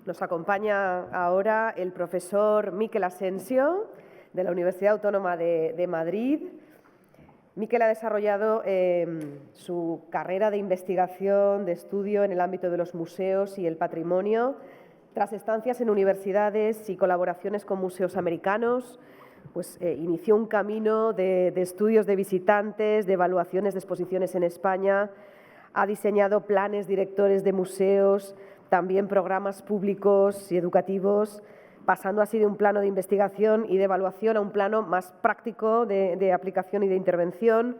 Nos acompaña ahora el profesor Miquel Asensio, de la Universidad Autónoma de Madrid. Miquel ha desarrollado su carrera de investigación, de estudio en el ámbito de los museos y el patrimonio, tras estancias en universidades y colaboraciones con museos americanos. Inició un camino de estudios de visitantes, de evaluaciones de exposiciones en España. Ha diseñado planes directores de museos, también programas públicos y educativos, pasando así de un plano de investigación y de evaluación a un plano más práctico de aplicación y de intervención.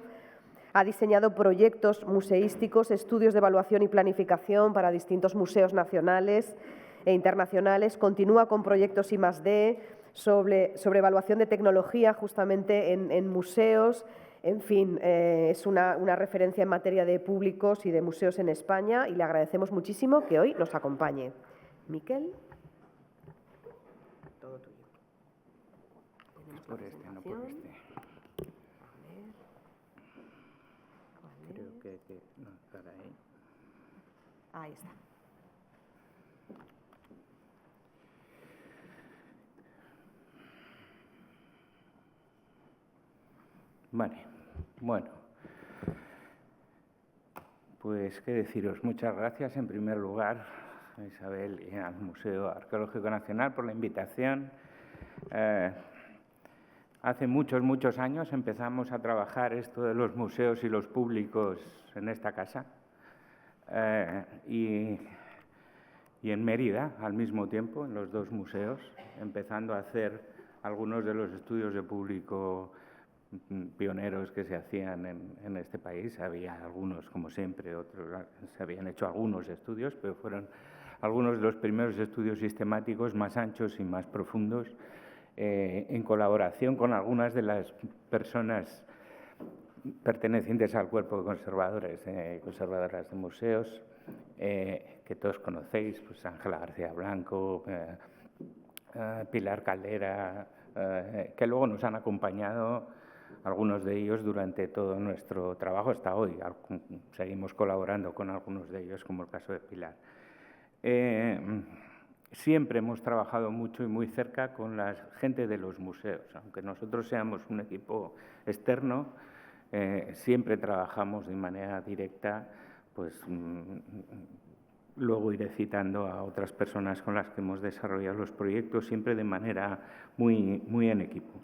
Ha diseñado proyectos museísticos, estudios de evaluación y planificación para distintos museos nacionales e internacionales. Continúa con proyectos I+D sobre evaluación de tecnología justamente en museos. En fin, es una referencia en materia de públicos y de museos en España y le agradecemos muchísimo que hoy nos acompañe. Miquel. Todo tuyo. Por este, no por este. Creo que no, para ahí. Ahí está. Vale, bueno, pues qué deciros, muchas gracias en primer lugar a Isabel y al Museo Arqueológico Nacional por la invitación. Hace muchos años empezamos a trabajar esto de los museos y los públicos en esta casa y en Mérida al mismo tiempo, en los dos museos, empezando a hacer algunos de los estudios de público pioneros que se hacían en este país. Había algunos, como siempre, otros se habían hecho algunos estudios, pero fueron algunos de los primeros estudios sistemáticos más anchos y más profundos, en colaboración con algunas de las personas pertenecientes al cuerpo de conservadores y conservadoras de museos, que todos conocéis, pues Ángela García Blanco, Pilar Caldera, que luego nos han acompañado, algunos de ellos, durante todo nuestro trabajo hasta hoy. Seguimos colaborando con algunos de ellos, como el caso de Pilar. Siempre hemos trabajado mucho y muy cerca con la gente de los museos. Aunque nosotros seamos un equipo externo, siempre trabajamos de manera directa. Pues luego iré citando a otras personas con las que hemos desarrollado los proyectos, siempre de manera muy en equipo.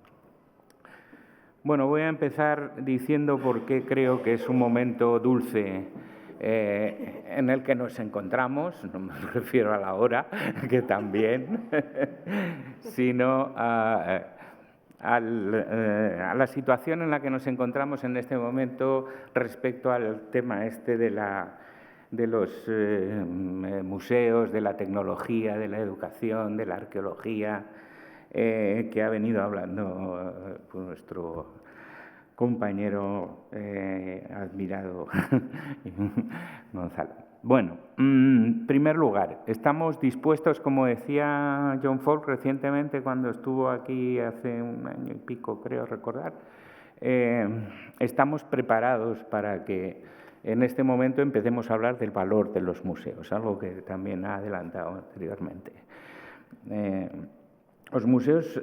Bueno, voy a empezar diciendo por qué creo que es un momento dulce en el que nos encontramos. No me refiero a la hora, que también, sino a la situación en la que nos encontramos en este momento respecto al tema este de los museos, de la tecnología, de la educación, de la arqueología, que ha venido hablando nuestro compañero admirado Gonzalo. Bueno, en primer lugar, estamos dispuestos, como decía John Falk recientemente cuando estuvo aquí hace un año y pico, creo recordar, estamos preparados para que en este momento empecemos a hablar del valor de los museos, algo que también ha adelantado anteriormente. Los museos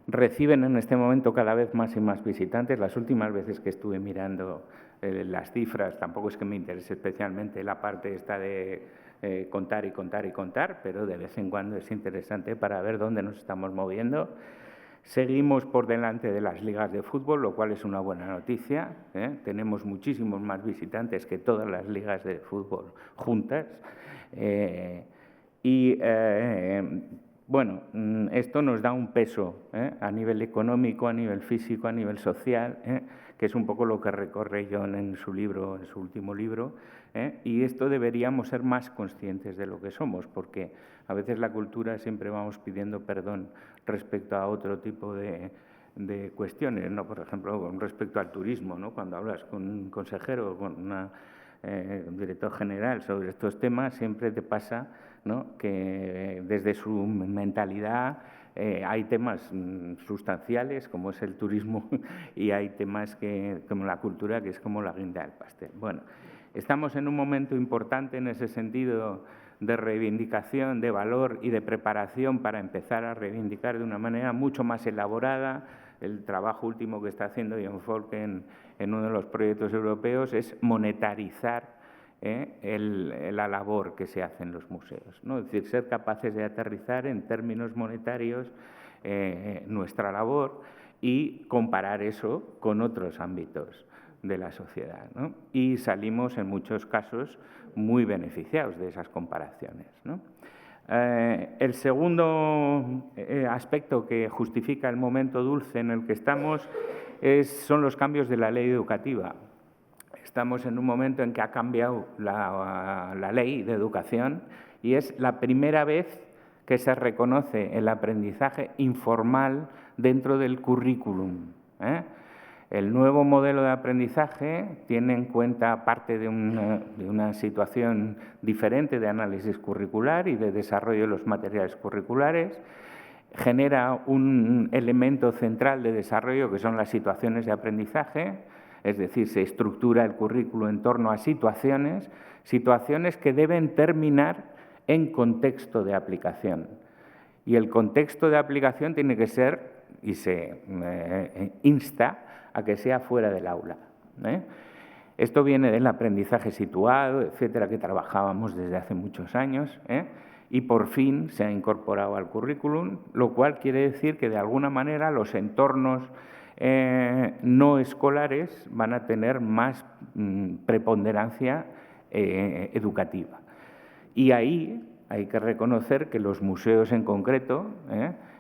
reciben en este momento cada vez más y más visitantes. Las últimas veces que estuve mirando las cifras, tampoco es que me interese especialmente la parte esta de contar y contar y contar, pero de vez en cuando es interesante para ver dónde nos estamos moviendo. Seguimos por delante de las ligas de fútbol, lo cual es una buena noticia. Tenemos muchísimos más visitantes que todas las ligas de fútbol juntas. Bueno, esto nos da un peso a nivel económico, a nivel físico, a nivel social, que es un poco lo que recorre John en su libro, en su último libro, y esto deberíamos ser más conscientes de lo que somos, porque a veces la cultura siempre vamos pidiendo perdón respecto a otro tipo de cuestiones, ¿no? Por ejemplo, con respecto al turismo, ¿no? Cuando hablas con un consejero o con un director general sobre estos temas, siempre te pasa, ¿no?, que desde su mentalidad hay temas sustanciales, como es el turismo, y hay temas como la cultura, que es como la guinda del pastel. Bueno, estamos en un momento importante en ese sentido de reivindicación, de valor y de preparación para empezar a reivindicar de una manera mucho más elaborada. El trabajo último que está haciendo John Falk en uno de los proyectos europeos es monetarizar la labor que se hace en los museos, ¿no? Es decir, ser capaces de aterrizar en términos monetarios nuestra labor y comparar eso con otros ámbitos de la sociedad, ¿no? Y salimos en muchos casos muy beneficiados de esas comparaciones, ¿no? El segundo aspecto que justifica el momento dulce en el que estamos son los cambios de la ley educativa. Estamos en un momento en que ha cambiado la ley de educación y es la primera vez que se reconoce el aprendizaje informal dentro del currículum, ¿eh? El nuevo modelo de aprendizaje tiene en cuenta parte de una situación diferente de análisis curricular y de desarrollo de los materiales curriculares. Genera un elemento central de desarrollo que son las situaciones de aprendizaje, es decir, se estructura el currículo en torno a situaciones que deben terminar en contexto de aplicación. Y el contexto de aplicación tiene que ser, y se insta a que sea fuera del aula, ¿eh? Esto viene del aprendizaje situado, etcétera, que trabajábamos desde hace muchos años, ¿eh? Y por fin se ha incorporado al currículum, lo cual quiere decir que de alguna manera los entornos no escolares van a tener más preponderancia educativa. Y ahí hay que reconocer que los museos en concreto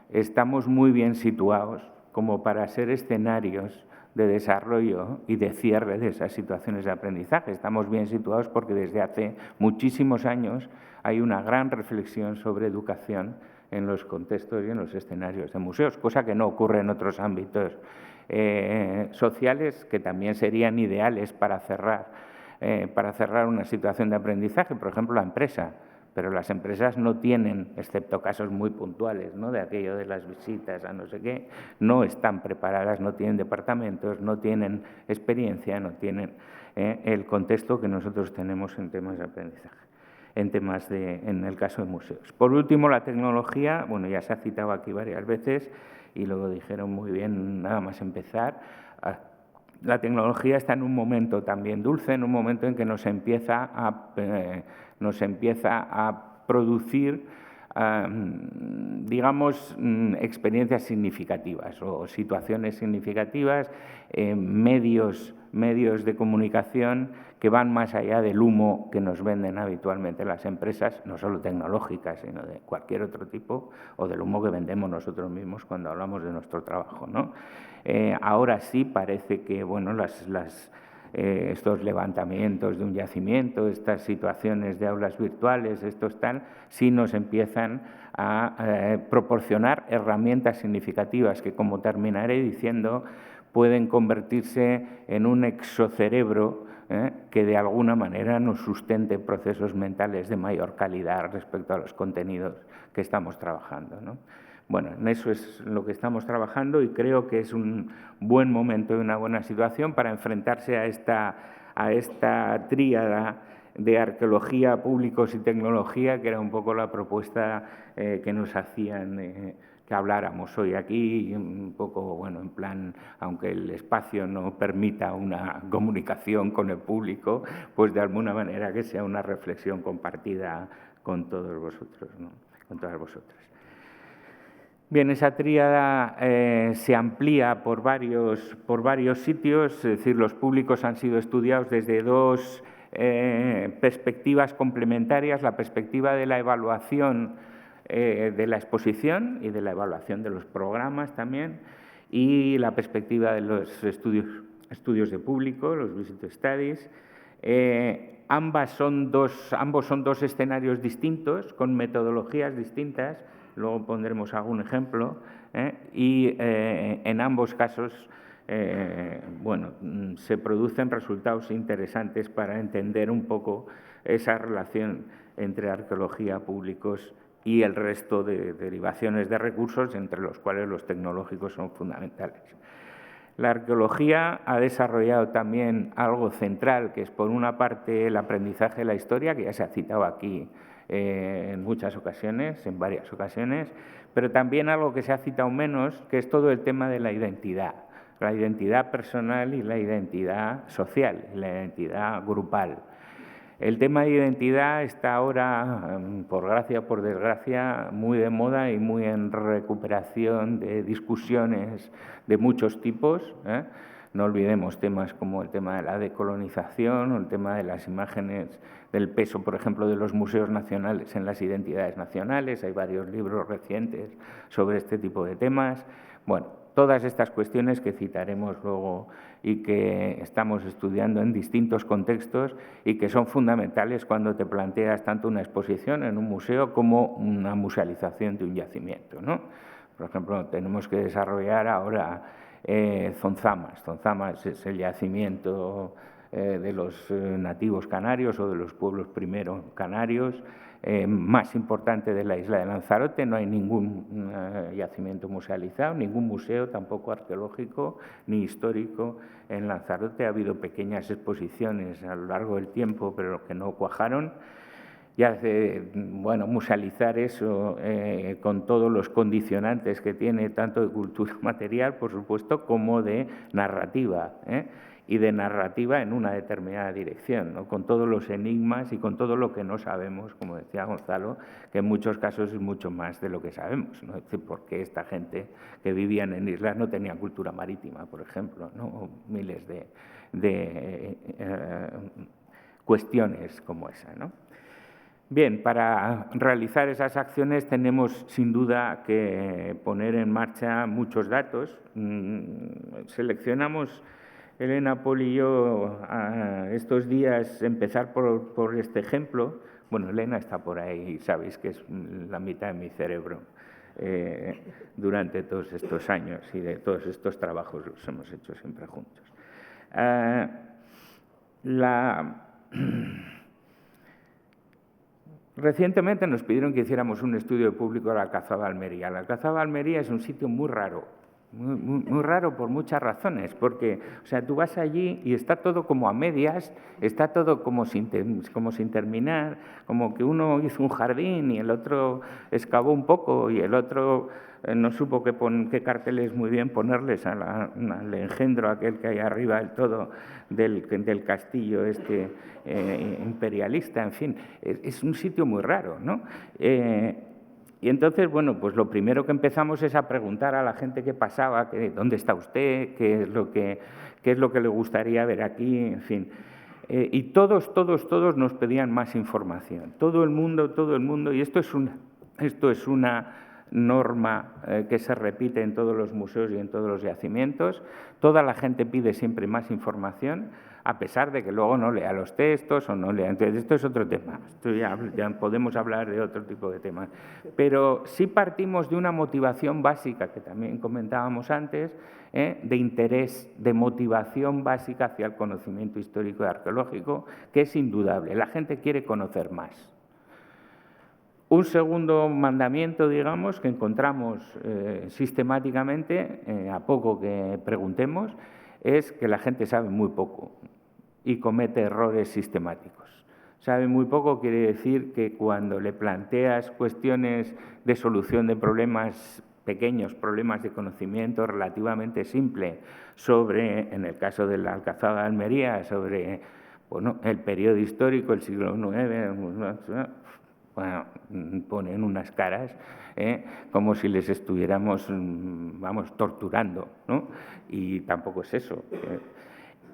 estamos muy bien situados como para ser escenarios de desarrollo y de cierre de esas situaciones de aprendizaje. Estamos bien situados porque desde hace muchísimos años hay una gran reflexión sobre educación en los contextos y en los escenarios de museos, cosa que no ocurre en otros ámbitos sociales que también serían ideales para cerrar una situación de aprendizaje, por ejemplo, la empresa. Pero las empresas no tienen, excepto casos muy puntuales, ¿no?, de aquello de las visitas a no sé qué, no están preparadas, no tienen departamentos, no tienen experiencia, no tienen el contexto que nosotros tenemos en temas de aprendizaje, en el caso de museos. Por último, la tecnología, bueno, ya se ha citado aquí varias veces y lo dijeron muy bien nada más empezar. La tecnología está en un momento también dulce, en un momento en que nos empieza a producir, digamos, experiencias significativas o situaciones significativas, medios de comunicación que van más allá del humo que nos venden habitualmente las empresas, no solo tecnológicas, sino de cualquier otro tipo, o del humo que vendemos nosotros mismos cuando hablamos de nuestro trabajo, ¿no? Ahora sí parece que, bueno, estos levantamientos de un yacimiento, estas situaciones de aulas virtuales, sí nos empiezan a proporcionar herramientas significativas que, como terminaré diciendo, pueden convertirse en un exocerebro que de alguna manera nos sustente procesos mentales de mayor calidad respecto a los contenidos que estamos trabajando, ¿no? Bueno, en eso es lo que estamos trabajando y creo que es un buen momento y una buena situación para enfrentarse a esta tríada de arqueología, públicos y tecnología, que era un poco la propuesta que nos hacían que habláramos hoy aquí, un poco, bueno, en plan, aunque el espacio no permita una comunicación con el público, pues de alguna manera que sea una reflexión compartida con todos vosotros, ¿no?, con todas vosotras. Bien, esa tríada se amplía por varios sitios, es decir, los públicos han sido estudiados desde dos perspectivas complementarias, la perspectiva de la evaluación de la exposición y de la evaluación de los programas también, y la perspectiva de los estudios de público, los visit studies. Ambos son dos escenarios distintos, con metodologías distintas. Luego pondremos algún ejemplo, y en ambos casos bueno, se producen resultados interesantes para entender un poco esa relación entre arqueología, públicos y el resto de derivaciones de recursos, entre los cuales los tecnológicos son fundamentales. La arqueología ha desarrollado también algo central, que es, por una parte, el aprendizaje de la historia, que ya se ha citado aquí en muchas ocasiones, en varias ocasiones, pero también algo que se ha citado menos, que es todo el tema de la identidad personal y la identidad social, la identidad grupal. El tema de identidad está ahora, por gracia o por desgracia, muy de moda y muy en recuperación de discusiones de muchos tipos, ¿eh? No olvidemos temas como el tema de la decolonización o el tema de las imágenes del peso, por ejemplo, de los museos nacionales en las identidades nacionales. Hay varios libros recientes sobre este tipo de temas. Bueno, todas estas cuestiones que citaremos luego y que estamos estudiando en distintos contextos y que son fundamentales cuando te planteas tanto una exposición en un museo como una musealización de un yacimiento, ¿no? Por ejemplo, tenemos que desarrollar ahora Zonzamas. Zonzamas es el yacimiento de los nativos canarios o de los pueblos primero canarios más importante de la isla de Lanzarote. No hay ningún yacimiento musealizado, ningún museo tampoco arqueológico ni histórico en Lanzarote. Ha habido pequeñas exposiciones a lo largo del tiempo, pero que no cuajaron. Y bueno, musealizar eso con todos los condicionantes que tiene, tanto de cultura material, por supuesto, como de narrativa, y de narrativa en una determinada dirección, ¿no? Con todos los enigmas y con todo lo que no sabemos, como decía Gonzalo, que en muchos casos es mucho más de lo que sabemos, ¿no? Es decir, porque esta gente que vivían en islas no tenía cultura marítima, por ejemplo, ¿no? O miles de cuestiones como esa, ¿no? Bien, para realizar esas acciones tenemos sin duda que poner en marcha muchos datos. Seleccionamos, Elena, Paul y yo, estos días empezar por este ejemplo. Bueno, Elena está por ahí, sabéis que es la mitad de mi cerebro durante todos estos años y de todos estos trabajos los hemos hecho siempre juntos. Recientemente nos pidieron que hiciéramos un estudio público de la Alcazaba de Almería. La Alcazaba de Almería es un sitio muy raro, muy raro por muchas razones, porque, o sea, tú vas allí y está todo como a medias, está todo como sin terminar, como que uno hizo un jardín y el otro excavó un poco y el otro no supo qué carteles muy bien ponerles al engendro aquel que hay arriba del todo del castillo imperialista, en fin, es un sitio muy raro, ¿no? Y entonces, bueno, pues lo primero que empezamos es a preguntar a la gente que pasaba, ¿dónde está usted? ¿Qué es lo que le gustaría ver aquí? En fin. Y todos nos pedían más información. Todo el mundo, y esto es una norma que se repite en todos los museos y en todos los yacimientos. Toda la gente pide siempre más información, a pesar de que luego no lea los textos o no lea. Entonces, esto es otro tema. Esto ya podemos hablar de otro tipo de temas. Pero sí partimos de una motivación básica, que también comentábamos antes, de interés, de motivación básica hacia el conocimiento histórico y arqueológico, que es indudable. La gente quiere conocer más. Un segundo mandamiento, digamos, que encontramos sistemáticamente, a poco que preguntemos, es que la gente sabe muy poco y comete errores sistemáticos. Sabe muy poco quiere decir que cuando le planteas cuestiones de solución de problemas pequeños, problemas de conocimiento relativamente simple, sobre, en el caso de la Alcazaba de Almería, sobre el periodo histórico, el siglo IX, bueno, ponen unas caras como si les estuviéramos, torturando, ¿no? Y tampoco es eso.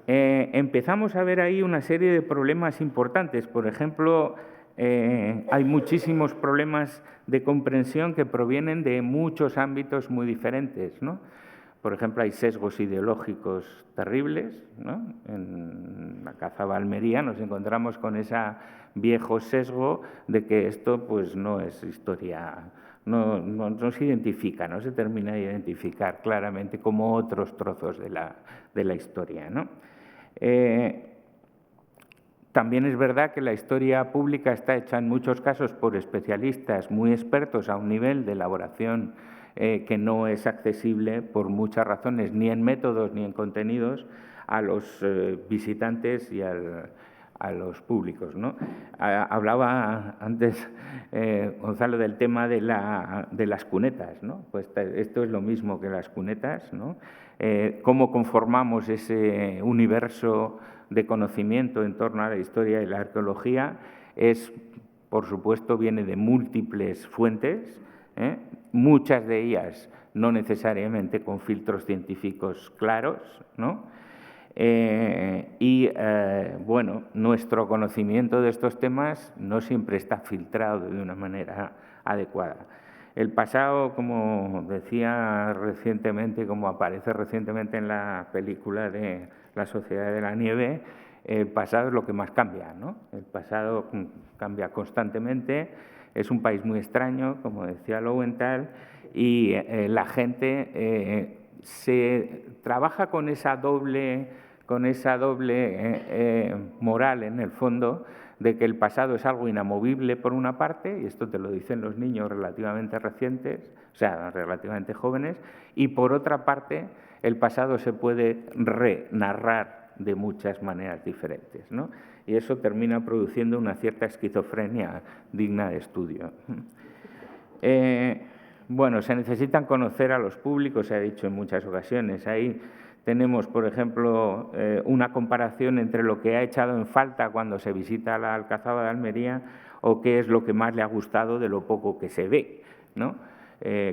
Empezamos a ver ahí una serie de problemas importantes. Por ejemplo, hay muchísimos problemas de comprensión que provienen de muchos ámbitos muy diferentes, ¿no? Por ejemplo, hay sesgos ideológicos terribles, ¿no? En la Alcazaba de Almería nos encontramos con ese viejo sesgo de que esto pues, no es historia, no se identifica, no se termina de identificar claramente como otros trozos de la historia, ¿no? También es verdad que la historia pública está hecha en muchos casos por especialistas muy expertos a un nivel de elaboración que no es accesible por muchas razones, ni en métodos ni en contenidos, a los visitantes y a los públicos, ¿no? Hablaba antes Gonzalo del tema de las cunetas, ¿no? Pues esto es lo mismo que las cunetas, ¿no? Cómo conformamos ese universo de conocimiento en torno a la historia y la arqueología es, por supuesto, viene de múltiples fuentes, muchas de ellas no necesariamente con filtros científicos claros, ¿no? Bueno, nuestro conocimiento de estos temas no siempre está filtrado de una manera adecuada. El pasado, como decía recientemente, como aparece recientemente en la película de La Sociedad de la Nieve, el pasado es lo que más cambia, ¿no? El pasado cambia constantemente, es un país muy extraño, como decía Lowenthal, y la gente se trabaja con esa doble moral, en el fondo, de que el pasado es algo inamovible por una parte, y esto te lo dicen los niños relativamente recientes, o sea, relativamente jóvenes, y por otra parte, el pasado se puede renarrar de muchas maneras diferentes, ¿no? Y eso termina produciendo una cierta esquizofrenia digna de estudio. Bueno, se necesitan conocer a los públicos, se ha dicho en muchas ocasiones. Ahí tenemos, por ejemplo, una comparación entre lo que ha echado en falta cuando se visita la Alcazaba de Almería o qué es lo que más le ha gustado de lo poco que se ve, ¿no?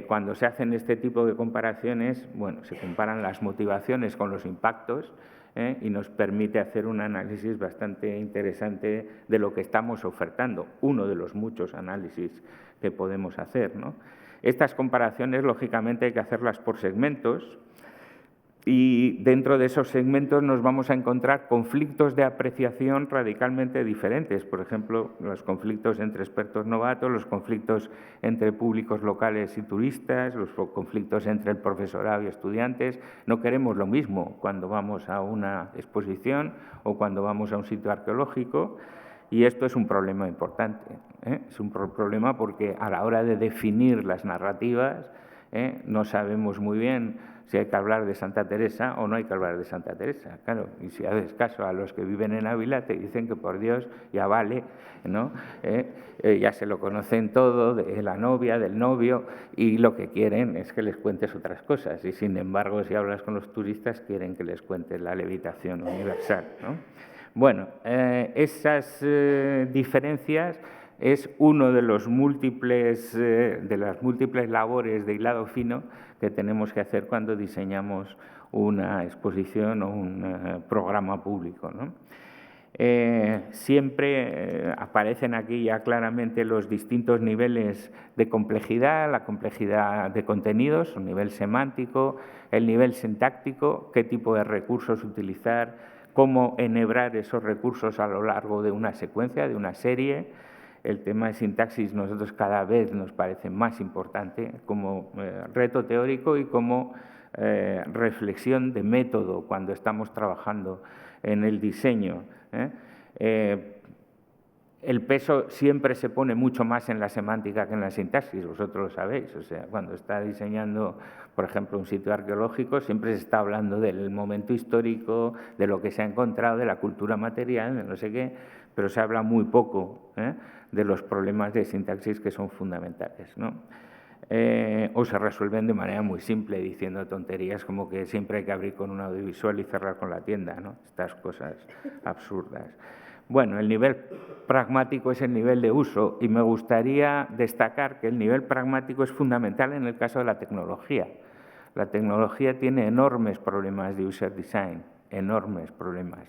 Cuando se hacen este tipo de comparaciones, bueno, se comparan las motivaciones con los impactos, y nos permite hacer un análisis bastante interesante de lo que estamos ofertando, uno de los muchos análisis que podemos hacer, ¿no? Estas comparaciones, lógicamente, hay que hacerlas por segmentos, y dentro de esos segmentos nos vamos a encontrar conflictos de apreciación radicalmente diferentes. Por ejemplo, los conflictos entre expertos novatos, los conflictos entre públicos locales y turistas, los conflictos entre el profesorado y estudiantes. No queremos lo mismo cuando vamos a una exposición o cuando vamos a un sitio arqueológico, y esto es un problema importante, ¿eh? Es un problema porque a la hora de definir las narrativas no sabemos muy bien si hay que hablar de Santa Teresa o no hay que hablar de Santa Teresa. Claro, y si haces caso a los que viven en Ávila, te dicen que por Dios ya vale, ¿no? Ya se lo conocen todo, de la novia, del novio, y lo que quieren es que les cuentes otras cosas. Y sin embargo, si hablas con los turistas, quieren que les cuentes la levitación universal, ¿no? Bueno, esas diferencias es uno de las múltiples labores de hilado fino que tenemos que hacer cuando diseñamos una exposición o un programa público, ¿no? Siempre aparecen aquí ya claramente los distintos niveles de complejidad, la complejidad de contenidos, un nivel semántico, el nivel sintáctico, qué tipo de recursos utilizar, cómo enhebrar esos recursos a lo largo de una secuencia, de una serie. El tema de sintaxis nosotros cada vez nos parece más importante como reto teórico y como reflexión de método cuando estamos trabajando en el diseño. El peso siempre se pone mucho más en la semántica que en la sintaxis, vosotros lo sabéis. O sea, cuando está diseñando, por ejemplo, un sitio arqueológico, siempre se está hablando del momento histórico, de lo que se ha encontrado, de la cultura material, de no sé qué, pero se habla muy poco de los problemas de sintaxis que son fundamentales, ¿no? O se resuelven de manera muy simple, diciendo tonterías como que siempre hay que abrir con un audiovisual y cerrar con la tienda, ¿no? Estas cosas absurdas. Bueno, el nivel pragmático es el nivel de uso, y me gustaría destacar que el nivel pragmático es fundamental en el caso de la tecnología. La tecnología tiene enormes problemas de user design, enormes problemas,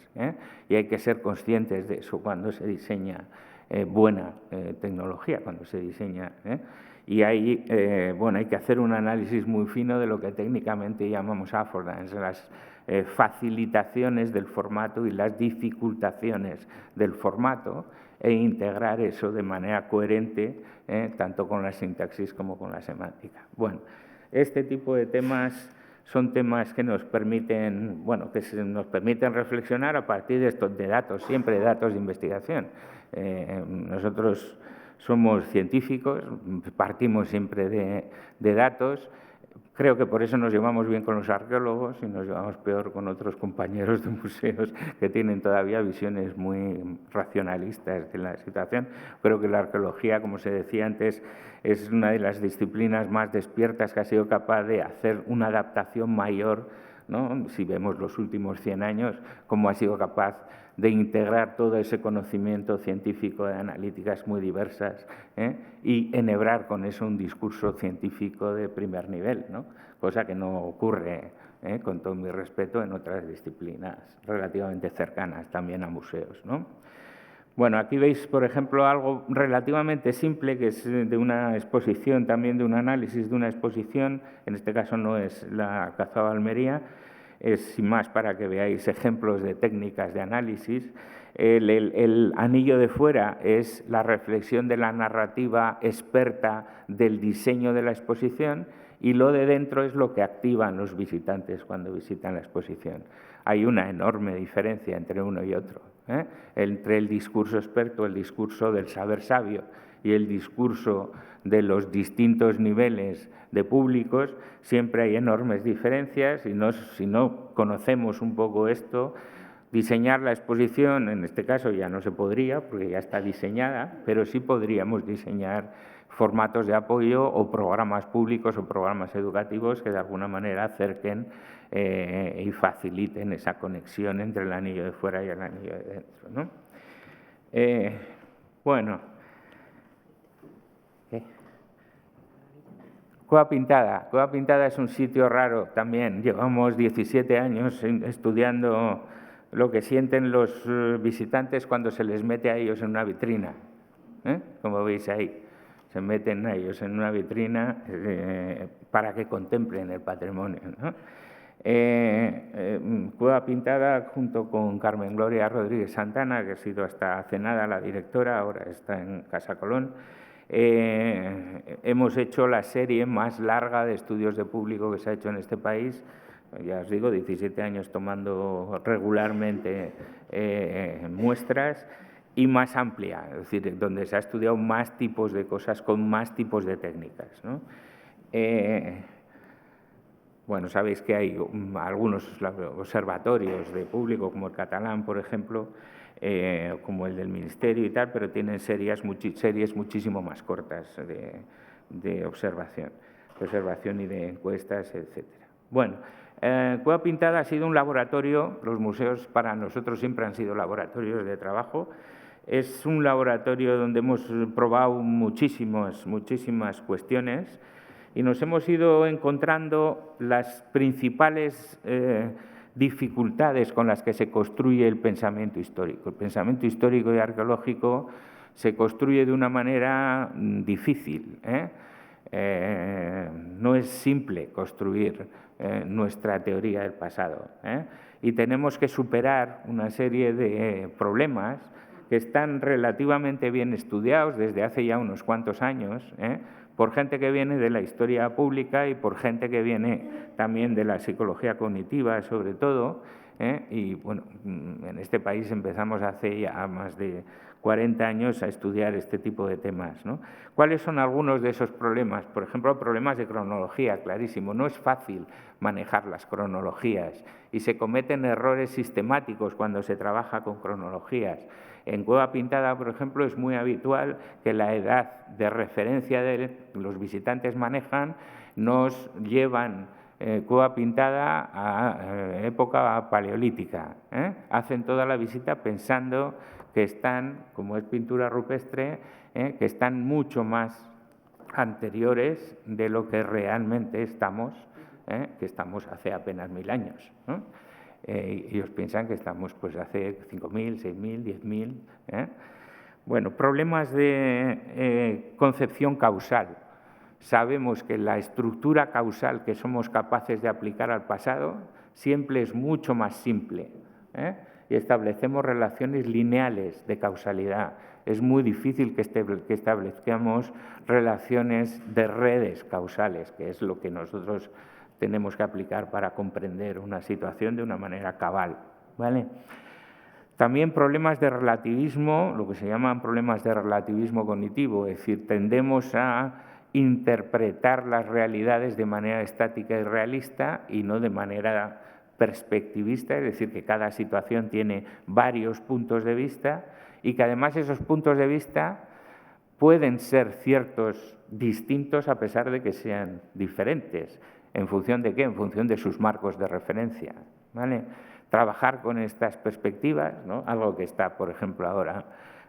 y hay que ser conscientes de eso cuando se diseña buena tecnología, cuando se diseña. Y ahí, bueno, hay que hacer un análisis muy fino de lo que técnicamente llamamos affordance, las facilitaciones del formato y las dificultaciones del formato, e integrar eso de manera coherente, tanto con la sintaxis como con la semántica. Bueno, este tipo de temas son temas que nos permiten, bueno, nos permiten reflexionar a partir de estos datos, siempre datos de investigación. Nosotros somos científicos, partimos siempre de datos, Creo que por eso nos llevamos bien con los arqueólogos y nos llevamos peor con otros compañeros de museos que tienen todavía visiones muy racionalistas de la situación. Creo que la arqueología, como se decía antes, es una de las disciplinas más despiertas que ha sido capaz de hacer una adaptación mayor, ¿no? Si vemos los últimos 100 años, cómo ha sido capaz de integrar todo ese conocimiento científico de analíticas muy diversas, y enhebrar con eso un discurso científico de primer nivel, ¿no? Cosa que no ocurre, con todo mi respeto, en otras disciplinas relativamente cercanas también a museos, ¿no? Bueno, aquí veis, por ejemplo, algo relativamente simple, que es de una exposición, también de un análisis de una exposición. En este caso no es la Cazaba Almería, es sin más para que veáis ejemplos de técnicas de análisis. El anillo de fuera es la reflexión de la narrativa experta del diseño de la exposición, y lo de dentro es lo que activan los visitantes cuando visitan la exposición. Hay una enorme diferencia entre uno y otro, entre el discurso experto, el discurso del saber sabio y el discurso de los distintos niveles de públicos. Siempre hay enormes diferencias, y si no conocemos un poco esto, diseñar la exposición, en este caso ya no se podría porque ya está diseñada, pero sí podríamos diseñar formatos de apoyo o programas públicos o programas educativos que de alguna manera acerquen y faciliten esa conexión entre el anillo de fuera y el anillo de dentro, ¿no? Bueno, Cueva Pintada. Cueva Pintada es un sitio raro también. Llevamos 17 años estudiando lo que sienten los visitantes cuando se les mete a ellos en una vitrina, como veis ahí. Se meten a ellos en una vitrina para que contemplen el patrimonio, ¿no? Cueva Pintada, junto con Carmen Gloria Rodríguez Santana, que ha sido hasta hace nada la directora, ahora está en Casa Colón, hemos hecho la serie más larga de estudios de público que se ha hecho en este país. Ya os digo, 17 años tomando regularmente muestras, y más amplia, es decir, donde se ha estudiado más tipos de cosas con más tipos de técnicas, ¿no? Bueno, sabéis que hay algunos observatorios de público, como el catalán, por ejemplo, como el del Ministerio y tal, pero tienen series muchísimo más cortas de observación y de encuestas, etcétera. Bueno, Cueva Pintada ha sido un laboratorio. Los museos para nosotros siempre han sido laboratorios de trabajo. Es un laboratorio donde hemos probado muchísimas cuestiones, y nos hemos ido encontrando las principales dificultades con las que se construye el pensamiento histórico. El pensamiento histórico y arqueológico se construye de una manera difícil, no es simple construir nuestra teoría del pasado, y tenemos que superar una serie de problemas que están relativamente bien estudiados desde hace ya unos cuantos años, por gente que viene de la historia pública y por gente que viene también de la psicología cognitiva, sobre todo, y bueno, en este país empezamos hace ya más de 40 años a estudiar este tipo de temas, ¿no? ¿Cuáles son algunos de esos problemas? Por ejemplo, problemas de cronología, clarísimo. No es fácil manejar las cronologías y se cometen errores sistemáticos cuando se trabaja con cronologías. En Cueva Pintada, por ejemplo, es muy habitual que la edad de referencia que los visitantes manejan nos llevan Cueva Pintada a época paleolítica. Hacen toda la visita pensando que están, como es pintura rupestre, que están mucho más anteriores de lo que realmente estamos, que estamos hace apenas 1000 años, ¿no? Y ellos piensan que estamos pues hace 5000, 6000, 10000. Bueno, problemas de concepción causal. Sabemos que la estructura causal que somos capaces de aplicar al pasado siempre es mucho más simple, y establecemos relaciones lineales de causalidad. Es muy difícil que establezcamos relaciones de redes causales, que es lo que nosotros tenemos que aplicar para comprender una situación de una manera cabal, ¿vale? También problemas de relativismo, lo que se llaman problemas de relativismo cognitivo, es decir, tendemos a interpretar las realidades de manera estática y realista y no de manera perspectivista, es decir, que cada situación tiene varios puntos de vista y que además esos puntos de vista pueden ser ciertos, distintos, a pesar de que sean diferentes. ¿En función de qué? En función de sus marcos de referencia, ¿vale? Trabajar con estas perspectivas, ¿no? Algo que está, por ejemplo, ahora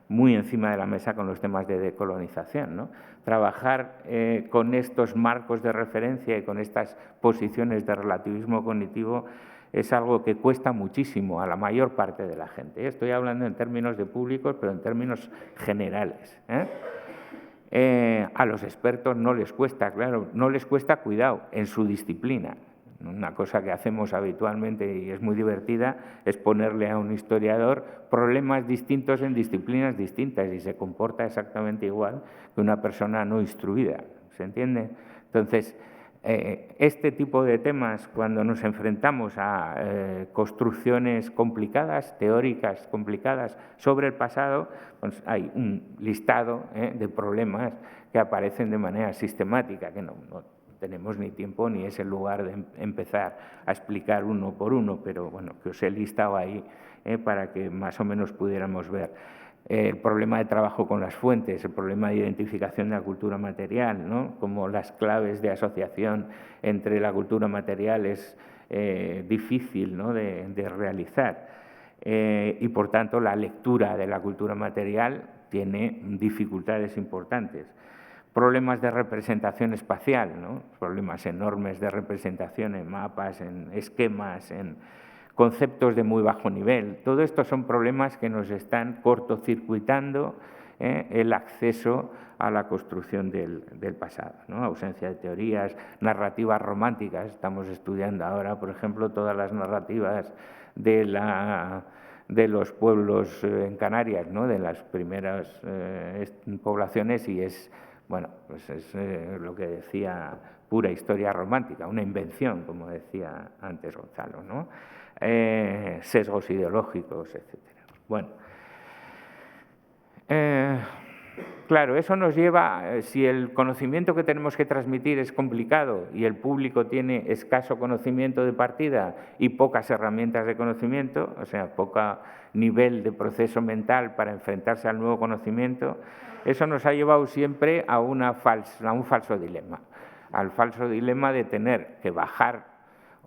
muy encima de la mesa con los temas de decolonización, ¿no? Trabajar con estos marcos de referencia y con estas posiciones de relativismo cognitivo es algo que cuesta muchísimo a la mayor parte de la gente. Estoy hablando en términos de públicos, pero en términos generales, a los expertos no les cuesta, claro, no les cuesta, cuidado, en su disciplina. Una cosa que hacemos habitualmente y es muy divertida es ponerle a un historiador problemas distintos en disciplinas distintas y se comporta exactamente igual que una persona no instruida, ¿se entiende? Entonces, este tipo de temas, cuando nos enfrentamos a construcciones complicadas, teóricas complicadas sobre el pasado, pues hay un listado de problemas que aparecen de manera sistemática, que no tenemos ni tiempo ni es el lugar de empezar a explicar uno por uno, pero bueno, que os he listado ahí para que más o menos pudiéramos ver. El problema de trabajo con las fuentes, el problema de identificación de la cultura material, ¿no? Como las claves de asociación entre la cultura material es difícil, ¿no? de realizar. Y por tanto la lectura de la cultura material tiene dificultades importantes. Problemas de representación espacial, ¿no? Problemas enormes de representación en mapas, en esquemas, en conceptos de muy bajo nivel. Todo esto son problemas que nos están cortocircuitando el acceso a la construcción del pasado, ¿no? Ausencia de teorías, narrativas románticas. Estamos estudiando ahora, por ejemplo, todas las narrativas de los pueblos en Canarias, ¿no? De las primeras poblaciones y es, bueno, pues es lo que decía, pura historia romántica, una invención, como decía antes Gonzalo, ¿no? Sesgos ideológicos, etcétera. Bueno, claro, eso nos lleva, si el conocimiento que tenemos que transmitir es complicado y el público tiene escaso conocimiento de partida y pocas herramientas de conocimiento, o sea, poco nivel de proceso mental para enfrentarse al nuevo conocimiento, eso nos ha llevado siempre a un falso dilema, al falso dilema de tener que bajar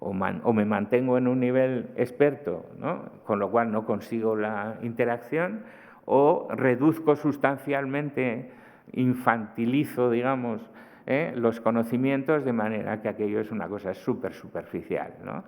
o me mantengo en un nivel experto, ¿no? Con lo cual no consigo la interacción, o reduzco sustancialmente, infantilizo, digamos, los conocimientos de manera que aquello es una cosa súper superficial, ¿no?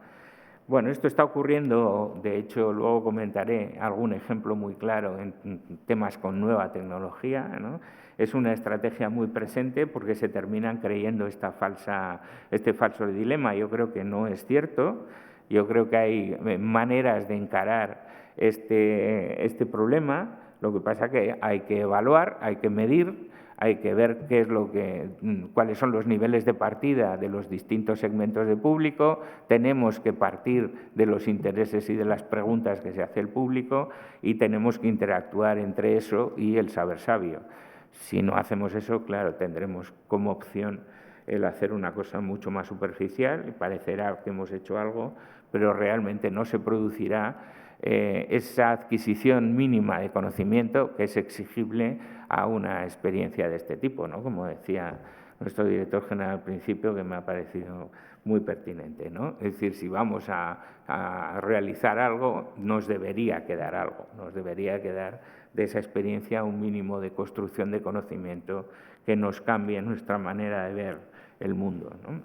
Bueno, esto está ocurriendo, de hecho, luego comentaré algún ejemplo muy claro en temas con nueva tecnología, ¿no? Es una estrategia muy presente porque se terminan creyendo este falso dilema. Yo creo que no es cierto. Yo creo que hay maneras de encarar este problema. Lo que pasa es que hay que evaluar, hay que medir, hay que ver cuáles son los niveles de partida de los distintos segmentos de público. Tenemos que partir de los intereses y de las preguntas que se hace el público y tenemos que interactuar entre eso y el saber sabio. Si no hacemos eso, claro, tendremos como opción el hacer una cosa mucho más superficial y parecerá que hemos hecho algo, pero realmente no se producirá esa adquisición mínima de conocimiento que es exigible a una experiencia de este tipo, ¿no? Como decía nuestro director general al principio, que me ha parecido muy pertinente, ¿no? Es decir, si vamos a realizar algo, nos debería quedar algo, nos debería quedar de esa experiencia un mínimo de construcción de conocimiento que nos cambie nuestra manera de ver el mundo, ¿no?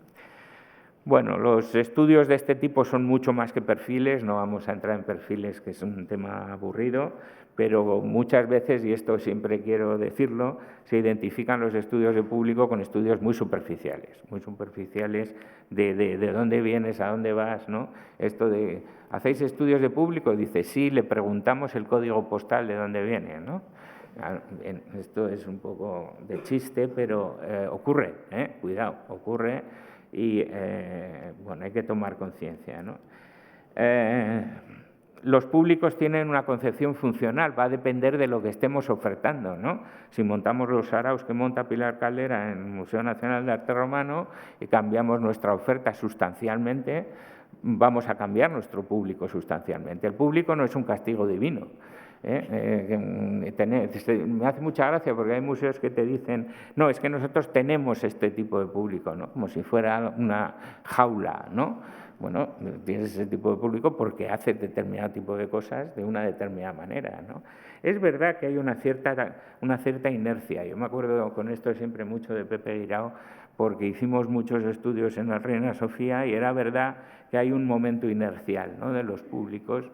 Bueno, los estudios de este tipo son mucho más que perfiles, no vamos a entrar en perfiles, que es un tema aburrido, pero muchas veces, y esto siempre quiero decirlo, se identifican los estudios de público con estudios muy superficiales de dónde vienes, a dónde vas, ¿no? Esto de, ¿hacéis estudios de público? Dice, sí, le preguntamos el código postal de dónde viene, ¿no? Esto es un poco de chiste, pero ocurre, cuidado, ocurre. Y bueno, hay que tomar conciencia, ¿no? los públicos tienen una concepción funcional, va a depender de lo que estemos ofertando, ¿no? Si montamos los saraos que monta Pilar Caldera en el Museo Nacional de Arte Romano y cambiamos nuestra oferta sustancialmente, vamos a cambiar nuestro público sustancialmente. El público no es un castigo divino. Me hace mucha gracia porque hay museos que te dicen, no, es que nosotros tenemos este tipo de público, ¿no? Como si fuera una jaula, ¿no? Bueno, tienes ese tipo de público porque hace determinado tipo de cosas de una determinada manera, ¿no? Es verdad que hay una cierta inercia. Yo me acuerdo con esto siempre mucho de Pepe Guirao, porque hicimos muchos estudios en la Reina Sofía y era verdad que hay un momento inercial, ¿no?, de los públicos,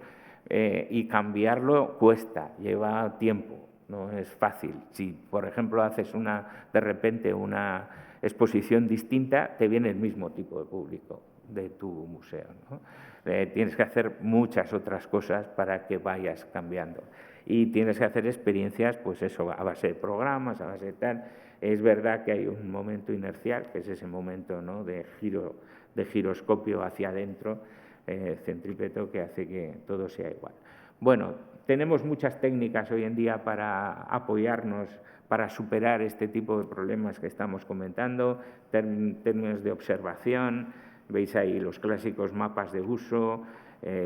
y cambiarlo cuesta, lleva tiempo, no es fácil. Si, por ejemplo, haces de repente una exposición distinta, te viene el mismo tipo de público de tu museo, ¿no? Tienes que hacer muchas otras cosas para que vayas cambiando. Y tienes que hacer experiencias, pues eso, a base de programas, a base de tal. Es verdad que hay un momento inercial, que es ese momento, ¿no?, de giroscopio hacia adentro, centrípeto, que hace que todo sea igual. Bueno, tenemos muchas técnicas hoy en día para apoyarnos, para superar este tipo de problemas que estamos comentando, términos de observación. Veis ahí los clásicos mapas de uso,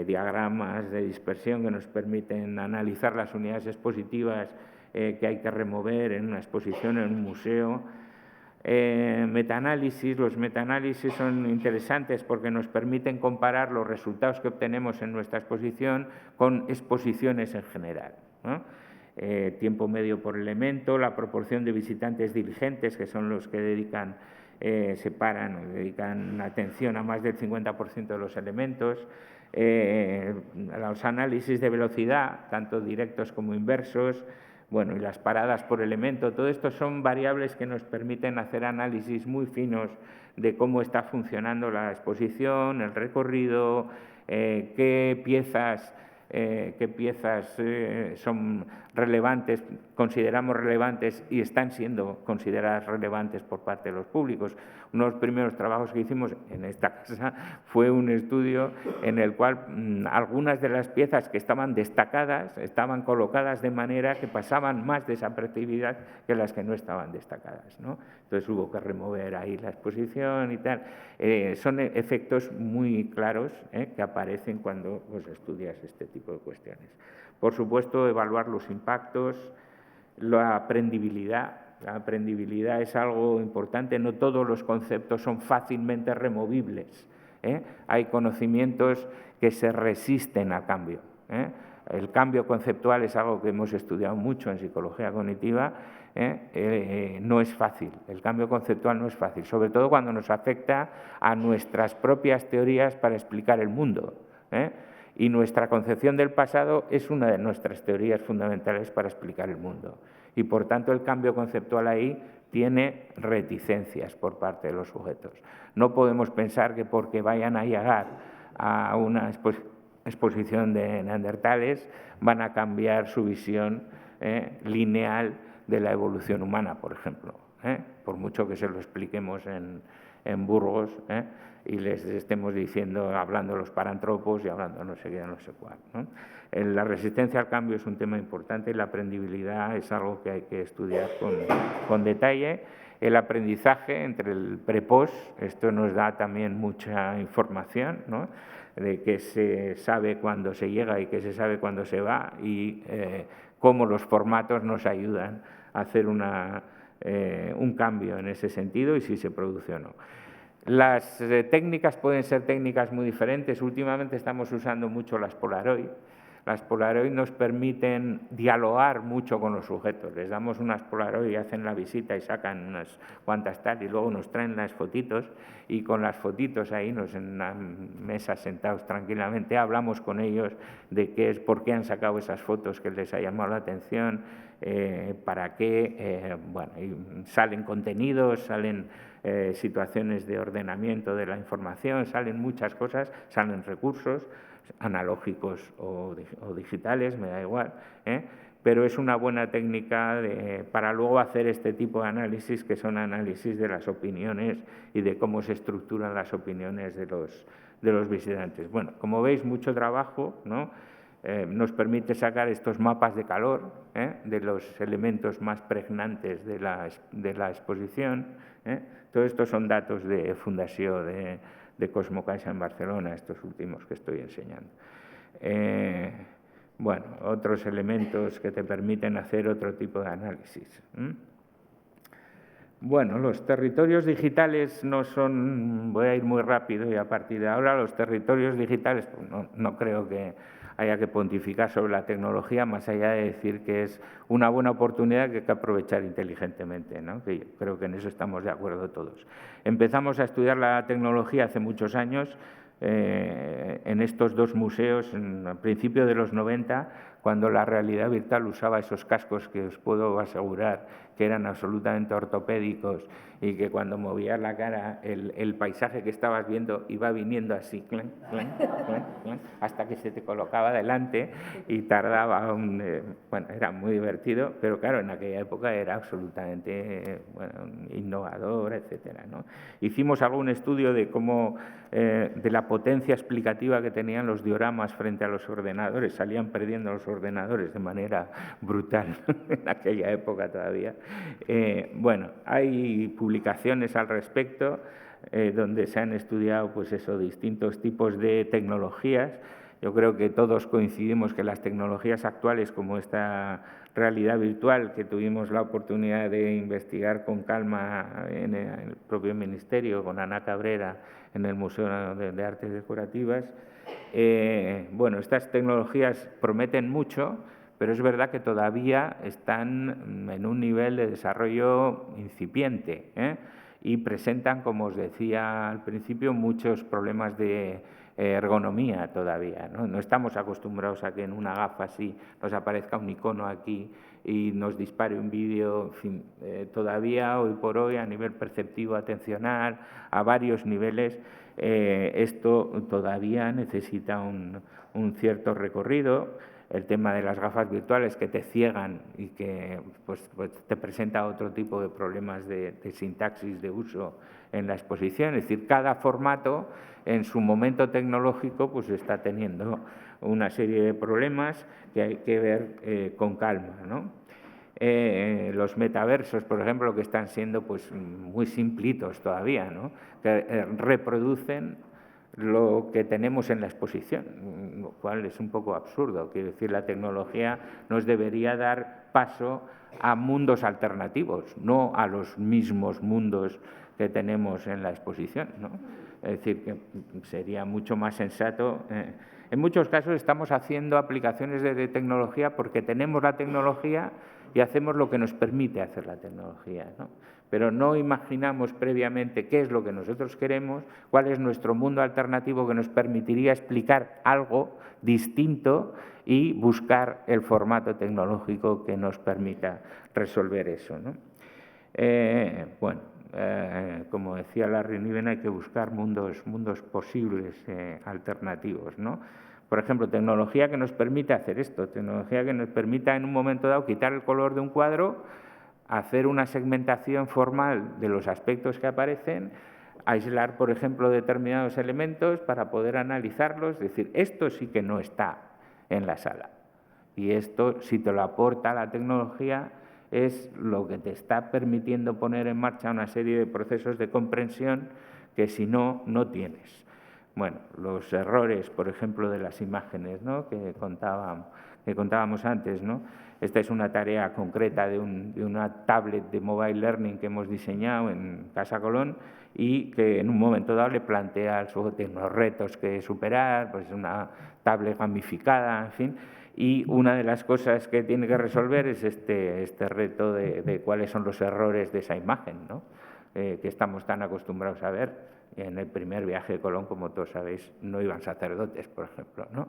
diagramas de dispersión que nos permiten analizar las unidades expositivas que hay que remover en una exposición, en un museo. Metaanálisis. Los metaanálisis son interesantes porque nos permiten comparar los resultados que obtenemos en nuestra exposición con exposiciones en general, ¿no? Tiempo medio por elemento, la proporción de visitantes diligentes, que son los que dedican atención a más del 50% de los elementos, los análisis de velocidad, tanto directos como inversos, bueno, y las paradas por elemento. Todo esto son variables que nos permiten hacer análisis muy finos de cómo está funcionando la exposición, el recorrido, qué piezas son relevantes, consideramos relevantes y están siendo consideradas relevantes por parte de los públicos. Uno de los primeros trabajos que hicimos en esta casa fue un estudio en el cual algunas de las piezas que estaban destacadas estaban colocadas de manera que pasaban más desapercibidas que las que no estaban destacadas, ¿no? Entonces hubo que remover ahí la exposición y tal. Son efectos muy claros, que aparecen cuando pues, estudias este tipo de cuestiones. Por supuesto, evaluar los impactos, la aprendibilidad. La aprendibilidad es algo importante, no todos los conceptos son fácilmente removibles, ¿eh? Hay conocimientos que se resisten al cambio, ¿eh? El cambio conceptual es algo que hemos estudiado mucho en psicología cognitiva, no es fácil, el cambio conceptual no es fácil, sobre todo cuando nos afecta a nuestras propias teorías para explicar el mundo, ¿eh? Y nuestra concepción del pasado es una de nuestras teorías fundamentales para explicar el mundo. Y, por tanto, el cambio conceptual ahí tiene reticencias por parte de los sujetos. No podemos pensar que porque vayan a llegar a una exposición de neandertales van a cambiar su visión lineal de la evolución humana, por ejemplo. Por mucho que se lo expliquemos en Burgos, y les estemos diciendo, hablando los parantropos y hablando no sé qué, no sé cuál, ¿no? La resistencia al cambio es un tema importante y la aprendibilidad es algo que hay que estudiar con detalle. El aprendizaje entre el pre-post, esto nos da también mucha información, ¿no?, de qué se sabe cuando se llega y qué se sabe cuando se va, y cómo los formatos nos ayudan a hacer un cambio en ese sentido y si se produce o no. Las técnicas pueden ser técnicas muy diferentes. Últimamente estamos usando mucho las Polaroid. Las Polaroid nos permiten dialogar mucho con los sujetos. Les damos unas Polaroid y hacen la visita y sacan unas cuantas tal y luego nos traen las fotitos y con las fotitos ahí en una mesa sentados tranquilamente hablamos con ellos de por qué han sacado esas fotos que les ha llamado la atención, para qué, bueno, y salen contenidos, salen situaciones de ordenamiento de la información, salen muchas cosas, salen recursos analógicos o digitales, me da igual, pero es una buena técnica para luego hacer este tipo de análisis, que son análisis de las opiniones y de cómo se estructuran las opiniones de los visitantes. Bueno, como veis, mucho trabajo, ¿no? nos permite sacar estos mapas de calor de los elementos más pregnantes de la exposición. Todo esto son datos de Fundació de Cosmocaixa en Barcelona, estos últimos que estoy enseñando. Bueno, otros elementos que te permiten hacer otro tipo de análisis. Bueno, los territorios digitales no son, voy a ir muy rápido y a partir de ahora los territorios digitales, pues no creo que haya que pontificar sobre la tecnología, más allá de decir que es una buena oportunidad que hay que aprovechar inteligentemente, ¿no? Que yo creo que en eso estamos de acuerdo todos. Empezamos a estudiar la tecnología hace muchos años, en estos dos museos, al principio de los 90, cuando la realidad virtual usaba esos cascos que os puedo asegurar que eran absolutamente ortopédicos y que cuando movías la cara el paisaje que estabas viendo iba viniendo así, clan, clan, clan, clan, hasta que se te colocaba delante y tardaba bueno, era muy divertido, pero claro, en aquella época era absolutamente innovador, etcétera, ¿no? Hicimos algún estudio de cómo, de la potencia explicativa que tenían los dioramas frente a los ordenadores, salían perdiendo los ordenadores de manera brutal en aquella época todavía. Bueno, hay publicaciones al respecto donde se han estudiado pues eso, distintos tipos de tecnologías. Yo creo que todos coincidimos que las tecnologías actuales, como esta realidad virtual que tuvimos la oportunidad de investigar con calma en el propio Ministerio, con Ana Cabrera, en el Museo de Artes Decorativas, bueno, estas tecnologías prometen mucho, pero es verdad que todavía están en un nivel de desarrollo incipiente, y presentan, como os decía al principio, muchos problemas de ergonomía todavía, ¿no? No estamos acostumbrados a que en una gafa así nos aparezca un icono aquí y nos dispare un vídeo. En fin, todavía hoy por hoy a nivel perceptivo, atencional, a varios niveles, esto todavía necesita un cierto recorrido. El tema de las gafas virtuales que te ciegan y que pues te presenta otro tipo de problemas de sintaxis de uso en la exposición. Es decir, cada formato en su momento tecnológico pues está teniendo una serie de problemas que hay que ver con calma, ¿no? Los metaversos, por ejemplo, que están siendo pues muy simplitos todavía, ¿no? Que reproducen lo que tenemos en la exposición, lo cual es un poco absurdo. Quiero decir, la tecnología nos debería dar paso a mundos alternativos, no a los mismos mundos que tenemos en la exposición, ¿no? Es decir, que sería mucho más sensato. En muchos casos estamos haciendo aplicaciones de tecnología porque tenemos la tecnología y hacemos lo que nos permite hacer la tecnología, ¿no? Pero no imaginamos previamente qué es lo que nosotros queremos, cuál es nuestro mundo alternativo que nos permitiría explicar algo distinto y buscar el formato tecnológico que nos permita resolver eso, ¿no? Bueno, como decía Larry Niven, hay que buscar mundos posibles alternativos, ¿no? Por ejemplo, tecnología que nos permita hacer esto, tecnología que nos permita en un momento dado quitar el color de un cuadro, hacer una segmentación formal de los aspectos que aparecen, aislar, por ejemplo, determinados elementos para poder analizarlos. Es decir, esto sí que no está en la sala. Y esto, si te lo aporta la tecnología, es lo que te está permitiendo poner en marcha una serie de procesos de comprensión que si no, no tienes. Bueno, los errores, por ejemplo, de las imágenes, ¿no? que contábamos antes, ¿no? Esta es una tarea concreta de una tablet de mobile learning que hemos diseñado en Casa Colón y que en un momento dado le plantea al sujeto unos retos que superar, pues una tablet gamificada, en fin. Y una de las cosas que tiene que resolver es este reto de cuáles son los errores de esa imagen, ¿no? Que estamos tan acostumbrados a ver. En el primer viaje de Colón, como todos sabéis, no iban sacerdotes, por ejemplo, ¿no?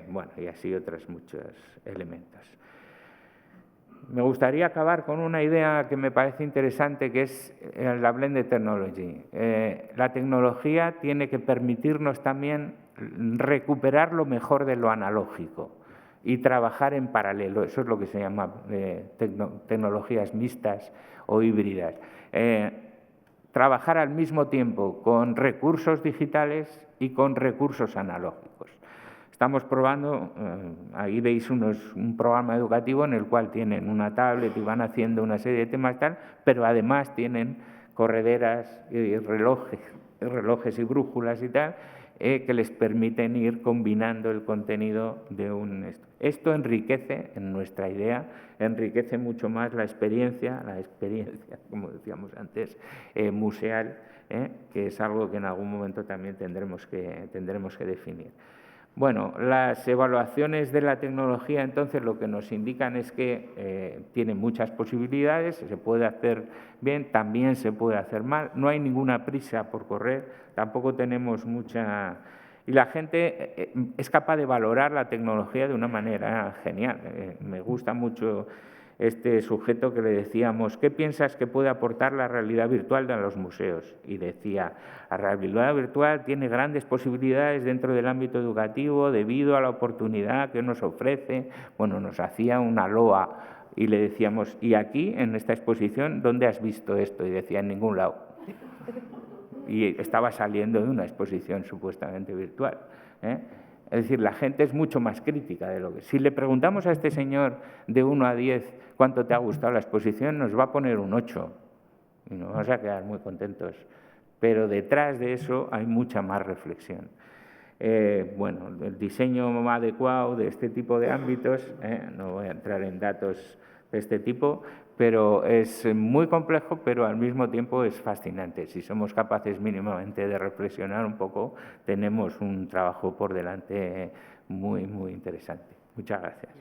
Bueno, y así otros muchos elementos. Me gustaría acabar con una idea que me parece interesante, que es la Blended Technology. La tecnología tiene que permitirnos también recuperar lo mejor de lo analógico y trabajar en paralelo. Eso es lo que se llama tecnologías mixtas o híbridas. Trabajar al mismo tiempo con recursos digitales y con recursos analógicos. Estamos probando, ahí veis un programa educativo en el cual tienen una tablet y van haciendo una serie de temas tal, pero además tienen correderas y relojes y brújulas y tal, que les permiten ir combinando el contenido de un... Esto enriquece, en nuestra idea, enriquece mucho más la experiencia, como decíamos antes, museal, que es algo que en algún momento también tendremos que definir. Bueno, las evaluaciones de la tecnología, entonces, lo que nos indican es que tiene muchas posibilidades, se puede hacer bien, también se puede hacer mal, no hay ninguna prisa por correr, tampoco tenemos mucha... Y la gente es capaz de valorar la tecnología de una manera genial. Me gusta mucho este sujeto que le decíamos, ¿qué piensas que puede aportar la realidad virtual a los museos? Y decía, la realidad virtual tiene grandes posibilidades dentro del ámbito educativo debido a la oportunidad que nos ofrece. Bueno, nos hacía una loa y le decíamos, ¿y aquí, en esta exposición, dónde has visto esto? Y decía, en ningún lado. Y estaba saliendo de una exposición supuestamente virtual, Es decir, la gente es mucho más crítica de lo que... Si le preguntamos a este señor de 1 a 10 cuánto te ha gustado la exposición, nos va a poner un 8 y nos vamos a quedar muy contentos. Pero detrás de eso hay mucha más reflexión. Bueno, el diseño adecuado de este tipo de ámbitos, no voy a entrar en datos de este tipo, pero es muy complejo, pero al mismo tiempo es fascinante. Si somos capaces mínimamente de reflexionar un poco, tenemos un trabajo por delante muy, muy interesante. Muchas gracias.